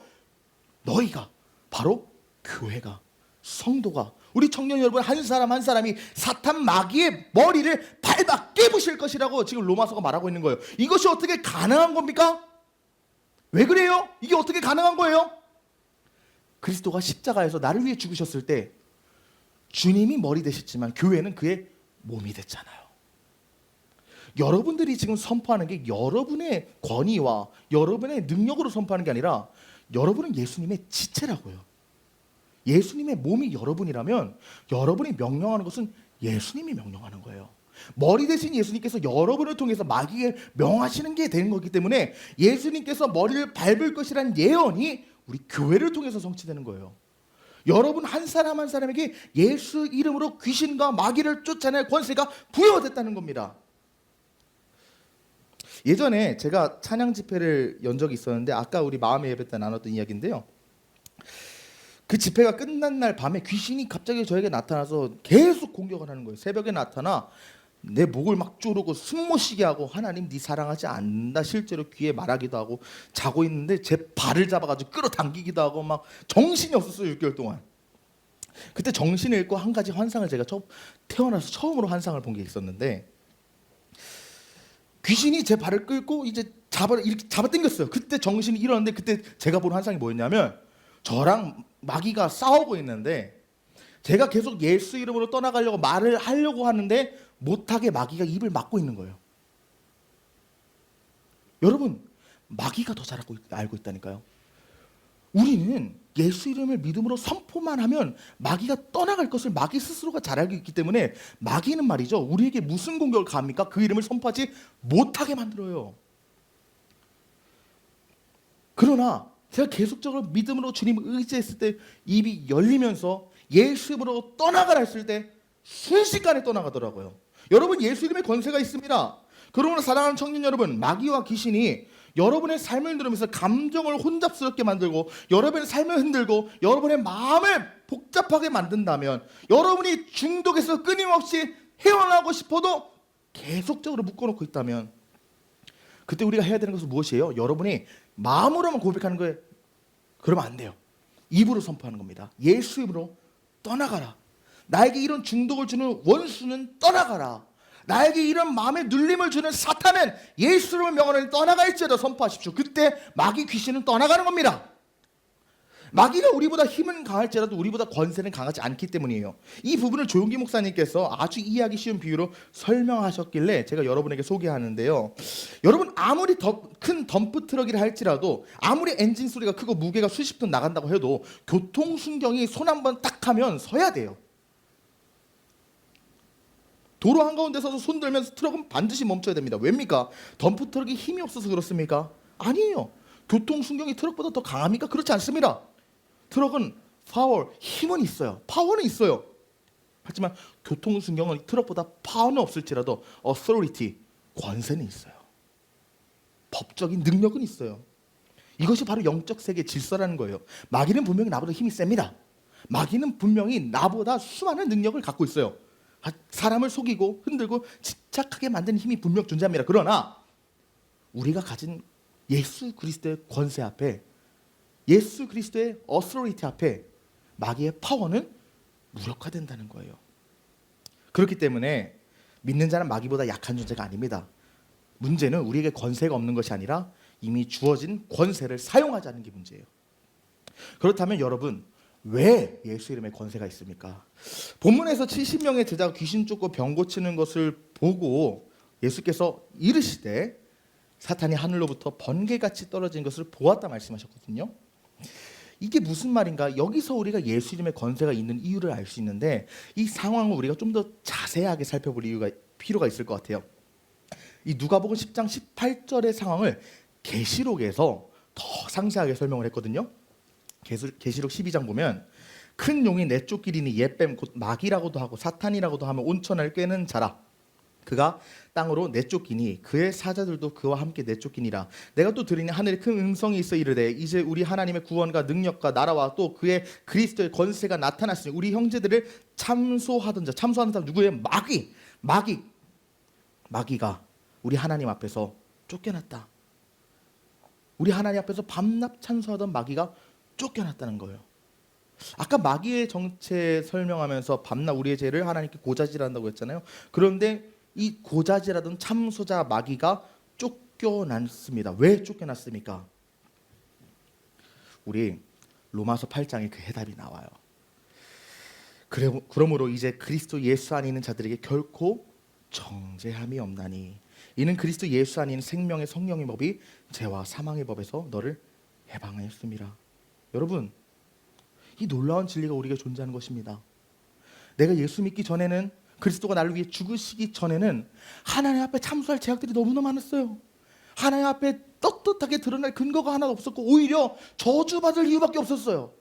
너희가, 바로 교회가, 성도가, 우리 청년 여러분 한 사람 한 사람이 사탄 마귀의 머리를 밟아 깨부실 것이라고 지금 로마서가 말하고 있는 거예요. 이것이 어떻게 가능한 겁니까? 왜 그래요? 이게 어떻게 가능한 거예요? 그리스도가 십자가에서 나를 위해 죽으셨을 때 주님이 머리 되셨지만 교회는 그의 몸이 됐잖아요. 여러분들이 지금 선포하는 게 여러분의 권위와 여러분의 능력으로 선포하는 게 아니라 여러분은 예수님의 지체라고요. 예수님의 몸이 여러분이라면 여러분이 명령하는 것은 예수님이 명령하는 거예요. 머리 대신 예수님께서 여러분을 통해서 마귀에 명하시는 게 되는 거기 때문에 예수님께서 머리를 밟을 것이라는 예언이 우리 교회를 통해서 성취되는 거예요. 여러분 한 사람 한 사람에게 예수 이름으로 귀신과 마귀를 쫓아낼 권세가 부여됐다는 겁니다. 예전에 제가 찬양 집회를 연 적이 있었는데 아까 우리 마음의 예배 때 나눴던 이야기인데요. 그 집회가 끝난 날 밤에 귀신이 갑자기 저에게 나타나서 계속 공격을 하는 거예요. 새벽에 나타나 내 목을 막 조르고 숨 못 쉬게 하고 하나님 네 사랑하지 않는다 실제로 귀에 말하기도 하고 자고 있는데 제 발을 잡아가지고 끌어당기기도 하고 막 정신이 없었어요. 6개월 동안. 그때 정신을 잃고 한 가지 환상을 제가 태어나서 처음으로 환상을 본 게 있었는데 귀신이 제 발을 끌고 이제 이렇게 잡아당겼어요. 그때 정신이 일어났는데 그때 제가 본 환상이 뭐였냐면 저랑 마귀가 싸우고 있는데 제가 계속 예수 이름으로 떠나가려고 말을 하려고 하는데 못하게 마귀가 입을 막고 있는 거예요. 여러분 마귀가 더 잘 알고 있다니까요. 우리는 예수 이름을 믿음으로 선포만 하면 마귀가 떠나갈 것을 마귀 스스로가 잘 알고 있기 때문에 마귀는 말이죠. 우리에게 무슨 공격을 가합니까? 그 이름을 선포하지 못하게 만들어요. 그러나 제가 계속적으로 믿음으로 주님을 의지했을 때 입이 열리면서 예수 이름으로 떠나가라 했을 때 순식간에 떠나가더라고요. 여러분 예수 이름의 권세가 있습니다. 그러므로 사랑하는 청년 여러분, 마귀와 귀신이 여러분의 삶을 누르면서 감정을 혼잡스럽게 만들고 여러분의 삶을 흔들고 여러분의 마음을 복잡하게 만든다면 여러분이 중독에서 끊임없이 헤어나고 싶어도 계속적으로 묶어놓고 있다면 그때 우리가 해야 되는 것은 무엇이에요? 여러분이 마음으로만 고백하는 거예요. 그러면 안 돼요. 입으로 선포하는 겁니다. 예수 이름으로 떠나가라. 나에게 이런 중독을 주는 원수는 떠나가라. 나에게 이런 마음의 눌림을 주는 사탄은 예수 이름을 명하노니 떠나갈지어다 선포하십시오. 그때 마귀 귀신은 떠나가는 겁니다. 마귀가 우리보다 힘은 강할지라도 우리보다 권세는 강하지 않기 때문이에요. 이 부분을 조용기 목사님께서 아주 이해하기 쉬운 비유로 설명하셨길래 제가 여러분에게 소개하는데요. 여러분 아무리 더 큰 덤프 트럭이라 할지라도 아무리 엔진 소리가 크고 무게가 수십 톤 나간다고 해도 교통순경이 손 한번 딱 하면 서야 돼요. 도로 한가운데 서서 손 들면서 트럭은 반드시 멈춰야 됩니다. 왜입니까? 덤프 트럭이 힘이 없어서 그렇습니까? 아니에요. 교통순경이 트럭보다 더 강합니까? 그렇지 않습니다. 트럭은 파워, 힘은 있어요. 파워는 있어요. 하지만 교통순경은 트럭보다 파워는 없을지라도 authority, 권세는 있어요. 법적인 능력은 있어요. 이것이 바로 영적 세계의 질서라는 거예요. 마귀는 분명히 나보다 힘이 셉니다. 마귀는 분명히 나보다 수많은 능력을 갖고 있어요. 사람을 속이고 흔들고 집착하게 만드는 힘이 분명 존재합니다. 그러나 우리가 가진 예수 그리스도의 권세 앞에 예수 그리스도의 어스로리티 앞에 마귀의 파워는 무력화된다는 거예요. 그렇기 때문에 믿는 자는 마귀보다 약한 존재가 아닙니다. 문제는 우리에게 권세가 없는 것이 아니라 이미 주어진 권세를 사용하지 않는 게 문제예요. 그렇다면 여러분 왜 예수 이름의 권세가 있습니까? 본문에서 70명의 제자가 귀신 쫓고 병 고치는 것을 보고 예수께서 이르시되 사탄이 하늘로부터 번개같이 떨어진 것을 보았다 말씀하셨거든요. 이게 무슨 말인가? 여기서 우리가 예수 이름의 권세가 있는 이유를 알 수 있는데 이 상황을 우리가 좀 더 자세하게 살펴볼 필요가 있을 것 같아요. 이 누가복음 10장 18절의 상황을 계시록에서 더 상세하게 설명을 했거든요. 계시록 12장 보면 큰 용이 내 쫓기리니 옛뱀 곧 마귀라고도 하고 사탄이라고도 하며 온천을 꿰는 자라. 그가 땅으로 내쫓기니 그의 사자들도 그와 함께 내쫓기니라. 내가 또 들으니 하늘에 큰 음성이 있어 이르되 이제 우리 하나님의 구원과 능력과 나라와 또 그의 그리스도의 권세가 나타났으니 우리 형제들을 참소하는 사람 누구예요? 마귀가 우리 하나님 앞에서 쫓겨났다. 우리 하나님 앞에서 밤낮 찬송하던 마귀가 쫓겨났다는 거예요. 아까 마귀의 정체 설명하면서 밤낮 우리의 죄를 하나님께 고자질한다고 했잖아요. 그런데 이 고자질하던 참소자 마귀가 쫓겨났습니다. 왜 쫓겨났습니까? 우리 로마서 8장에 그 해답이 나와요. 그러므로 이제 그리스도 예수 안에 있는 자들에게 결코 정죄함이 없나니 이는 그리스도 예수 안에 있는 생명의 성령의 법이 죄와 사망의 법에서 너를 해방하였습니다. 여러분, 이 놀라운 진리가 우리에게 존재하는 것입니다. 내가 예수 믿기 전에는, 그리스도가 나를 위해 죽으시기 전에는 하나님 앞에 참소할 죄악들이 너무나 많았어요. 하나님 앞에 떳떳하게 드러날 근거가 하나도 없었고 오히려 저주받을 이유밖에 없었어요.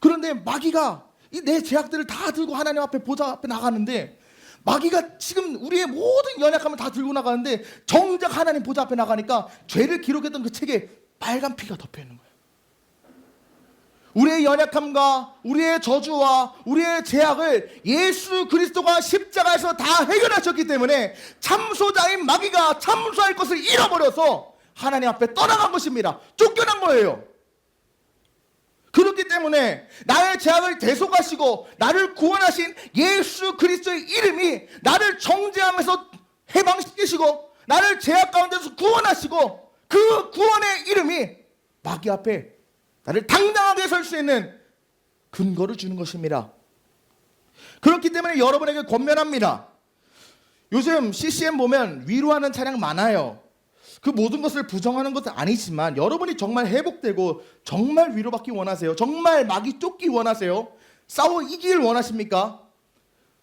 그런데 마귀가 이 내 죄악들을 다 들고 하나님 앞에 보좌 앞에 나가는데, 마귀가 지금 우리의 모든 연약함을 다 들고 나가는데 정작 하나님 보좌 앞에 나가니까 죄를 기록했던 그 책에 빨간 피가 덮여 있는 거예요. 우리의 연약함과 우리의 저주와 우리의 죄악을 예수 그리스도가 십자가에서 다 해결하셨기 때문에 참소자인 마귀가 참소할 것을 잃어버려서 하나님 앞에 떠나간 것입니다. 쫓겨난 거예요. 그렇기 때문에 나의 죄악을 대속하시고 나를 구원하신 예수 그리스도의 이름이 나를 정죄함에서 해방시키시고 나를 죄악 가운데서 구원하시고 그 구원의 이름이 마귀 앞에 나를 당당하게 설 수 있는 근거를 주는 것입니다. 그렇기 때문에 여러분에게 권면합니다. 요즘 CCM 보면 위로하는 차량 많아요. 그 모든 것을 부정하는 것은 아니지만 여러분이 정말 회복되고 정말 위로받기 원하세요? 정말 마귀 쫓기 원하세요? 싸워 이기길 원하십니까?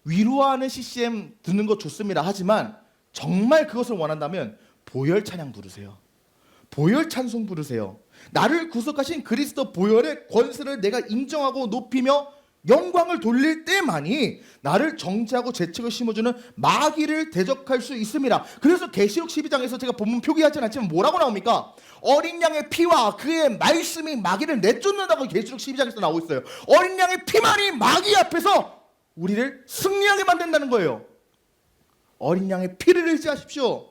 위로하는 CCM 듣는 거 좋습니다. 하지만 정말 그것을 원한다면 보혈 찬양 부르세요. 보혈 찬송 부르세요. 나를 구속하신 그리스도 보혈의 권세를 내가 인정하고 높이며 영광을 돌릴 때만이 나를 정죄하고 죄책을 심어주는 마귀를 대적할 수 있습니다. 그래서 계시록 12장에서 제가 본문 표기하지는 않지만 뭐라고 나옵니까? 어린 양의 피와 그의 말씀이 마귀를 내쫓는다고 계시록 12장에서 나오고 있어요. 어린 양의 피만이 마귀 앞에서 우리를 승리하게 만든다는 거예요. 어린 양의 피를 의지하십시오.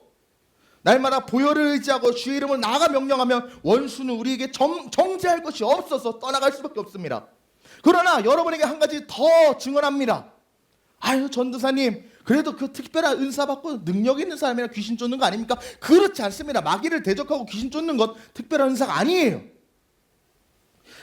날마다 보혈을 의지하고 주의 이름을 나아가 명령하면 원수는 우리에게 정죄할 것이 없어서 떠나갈 수밖에 없습니다. 그러나 여러분에게 한 가지 더 증언합니다. 아유 전도사님, 그래도 그 특별한 은사 받고 능력 있는 사람이라 귀신 쫓는 거 아닙니까? 그렇지 않습니다. 마귀를 대적하고 귀신 쫓는 것 특별한 은사가 아니에요.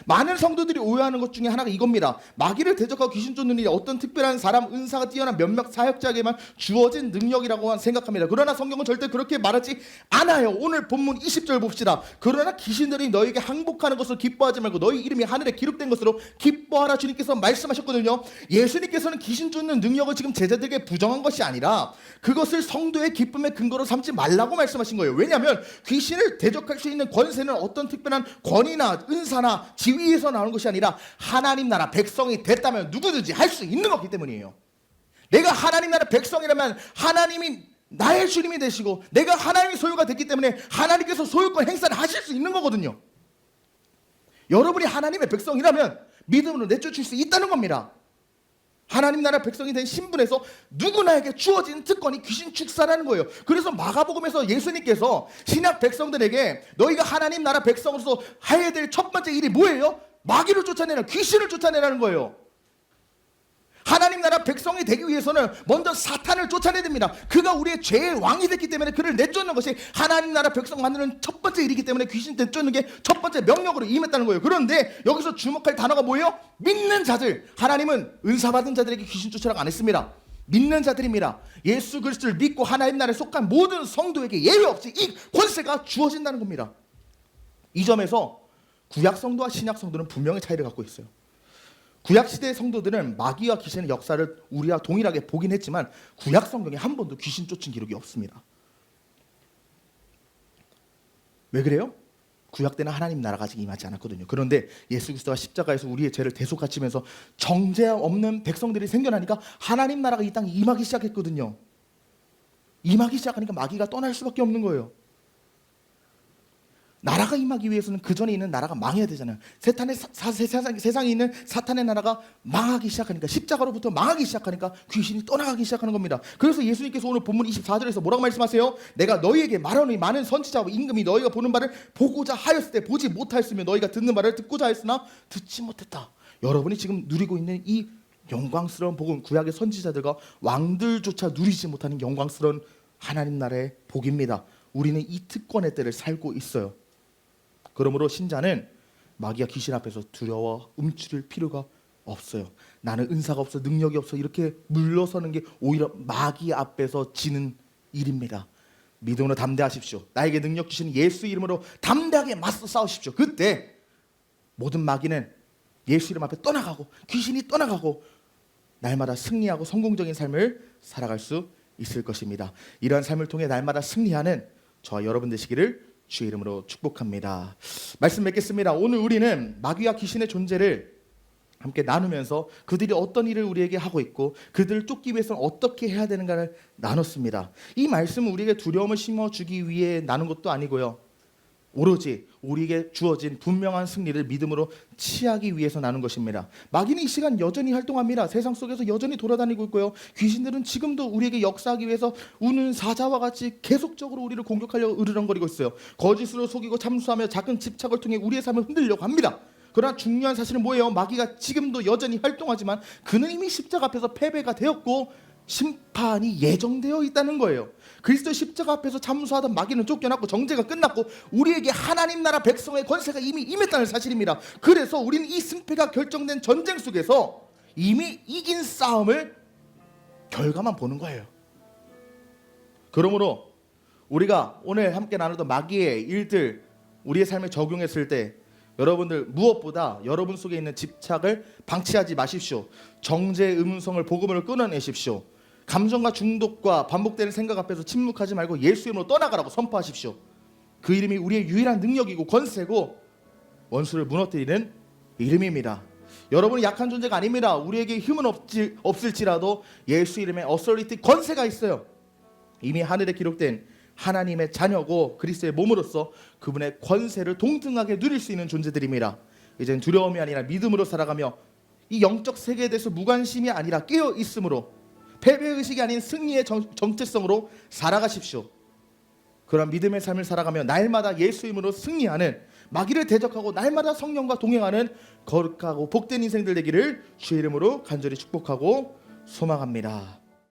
많은 성도들이 오해하는 것 중에 하나가 이겁니다. 마귀를 대적하고 귀신 쫓는 일이 어떤 특별한 사람, 은사가 뛰어난 몇몇 사역자에게만 주어진 능력이라고 생각합니다. 그러나 성경은 절대 그렇게 말하지 않아요. 오늘 본문 20절 봅시다. 그러나 귀신들이 너에게 항복하는 것을 기뻐하지 말고 너희 이름이 하늘에 기록된 것으로 기뻐하라 주님께서 말씀하셨거든요. 예수님께서는 귀신 쫓는 능력을 지금 제자들에게 부정한 것이 아니라 그것을 성도의 기쁨의 근거로 삼지 말라고 말씀하신 거예요. 왜냐하면 귀신을 대적할 수 있는 권세는 어떤 특별한 권위나 은사나 지위에서 나오는 것이 아니라 하나님 나라 백성이 됐다면 누구든지 할 수 있는 거기 때문이에요. 내가 하나님 나라 백성이라면 하나님이 나의 주님이 되시고 내가 하나님의 소유가 됐기 때문에 하나님께서 소유권 행사를 하실 수 있는 거거든요. 여러분이 하나님의 백성이라면 믿음으로 내쫓을 수 있다는 겁니다. 하나님 나라 백성이 된 신분에서 누구나에게 주어진 특권이 귀신 축사라는 거예요. 그래서 마가복음에서 예수님께서 신약 백성들에게 너희가 하나님 나라 백성으로서 해야 될 첫 번째 일이 뭐예요? 마귀를 쫓아내라, 귀신을 쫓아내라는 거예요. 하나님 나라 백성이 되기 위해서는 먼저 사탄을 쫓아내야 됩니다. 그가 우리의 죄의 왕이 됐기 때문에 그를 내쫓는 것이 하나님 나라 백성 만드는 첫 번째 일이기 때문에 귀신 내쫓는 게 첫 번째 명령으로 임했다는 거예요. 그런데 여기서 주목할 단어가 뭐예요? 믿는 자들. 하나님은 은사받은 자들에게 귀신 쫓으라고 안 했습니다. 믿는 자들입니다. 예수 그리스도를 믿고 하나님 나라에 속한 모든 성도에게 예외 없이 이 권세가 주어진다는 겁니다. 이 점에서 구약 성도와 신약 성도는 분명히 차이를 갖고 있어요. 구약시대의 성도들은 마귀와 귀신의 역사를 우리와 동일하게 보긴 했지만 구약 성경에 한 번도 귀신 쫓은 기록이 없습니다. 왜 그래요? 구약 때는 하나님 나라가 아직 임하지 않았거든요. 그런데 예수 그리스도가 십자가에서 우리의 죄를 대속하시면서 정죄 없는 백성들이 생겨나니까 하나님 나라가 이 땅에 임하기 시작했거든요. 임하기 시작하니까 마귀가 떠날 수밖에 없는 거예요. 나라가 임하기 위해서는 그 전에 있는 나라가 망해야 되잖아요. 세상에 있는 사탄의 나라가 망하기 시작하니까, 십자가로부터 망하기 시작하니까 귀신이 떠나가기 시작하는 겁니다. 그래서 예수님께서 오늘 본문 24절에서 뭐라고 말씀하세요? 내가 너희에게 말하노니 많은 선지자와 임금이 너희가 보는 바를 보고자 하였을 때 보지 못하였으며 너희가 듣는 바를 듣고자 하였으나 듣지 못했다. 여러분이 지금 누리고 있는 이 영광스러운 복은 구약의 선지자들과 왕들조차 누리지 못하는 영광스러운 하나님 나라의 복입니다. 우리는 이 특권의 때를 살고 있어요. 그러므로 신자는 마귀와 귀신 앞에서 두려워 움츠릴 필요가 없어요. 나는 은사가 없어, 능력이 없어, 이렇게 물러서는 게 오히려 마귀 앞에서 지는 일입니다. 믿음으로 담대하십시오. 나에게 능력 주신 예수 이름으로 담대하게 맞서 싸우십시오. 그때 모든 마귀는 예수 이름 앞에 떠나가고 귀신이 떠나가고 날마다 승리하고 성공적인 삶을 살아갈 수 있을 것입니다. 이러한 삶을 통해 날마다 승리하는 저와 여러분 되시기를 주의 이름으로 축복합니다. 말씀 맺겠습니다. 오늘 우리는 마귀와 귀신의 존재를 함께 나누면서 그들이 어떤 일을 우리에게 하고 있고 그들을 쫓기 위해서는 어떻게 해야 되는가를 나눴습니다. 이 말씀은 우리에게 두려움을 심어주기 위해 나눈 것도 아니고요. 오로지 우리에게 주어진 분명한 승리를 믿음으로 취하기 위해서 나눈 것입니다. 마귀는 이 시간 여전히 활동합니다. 세상 속에서 여전히 돌아다니고 있고요. 귀신들은 지금도 우리에게 역사하기 위해서 우는 사자와 같이 계속적으로 우리를 공격하려고 으르렁거리고 있어요. 거짓으로 속이고 참수하며 작은 집착을 통해 우리의 삶을 흔들려고 합니다. 그러나 중요한 사실은 뭐예요? 마귀가 지금도 여전히 활동하지만 그는 이미 십자가 앞에서 패배가 되었고 심판이 예정되어 있다는 거예요. 그리스도 십자가 앞에서 참수하던 마귀는 쫓겨났고 정죄가 끝났고 우리에게 하나님 나라 백성의 권세가 이미 임했다는 사실입니다. 그래서 우리는 이 승패가 결정된 전쟁 속에서 이미 이긴 싸움을 결과만 보는 거예요. 그러므로 우리가 오늘 함께 나누던 마귀의 일들 우리의 삶에 적용했을 때 여러분들 무엇보다 여러분 속에 있는 집착을 방치하지 마십시오. 정죄의 음성을 복음으로 끊어내십시오. 감정과 중독과 반복되는 생각 앞에서 침묵하지 말고 예수 이름으로 떠나가라고 선포하십시오. 그 이름이 우리의 유일한 능력이고 권세고 원수를 무너뜨리는 이름입니다. 여러분은 약한 존재가 아닙니다. 우리에게 힘은 없을지라도 예수 이름에 어서리티 권세가 있어요. 이미 하늘에 기록된 하나님의 자녀고 그리스도의 몸으로서 그분의 권세를 동등하게 누릴 수 있는 존재들입니다. 이제는 두려움이 아니라 믿음으로 살아가며 이 영적 세계에 대해서 무관심이 아니라 깨어 있음으로 패배의식이 아닌 승리의 정체성으로 살아가십시오. 그런 믿음의 삶을 살아가며 날마다 예수 이름으로 승리하는 마귀를 대적하고 날마다 성령과 동행하는 거룩하고 복된 인생들 되기를 주의 이름으로 간절히 축복하고 소망합니다.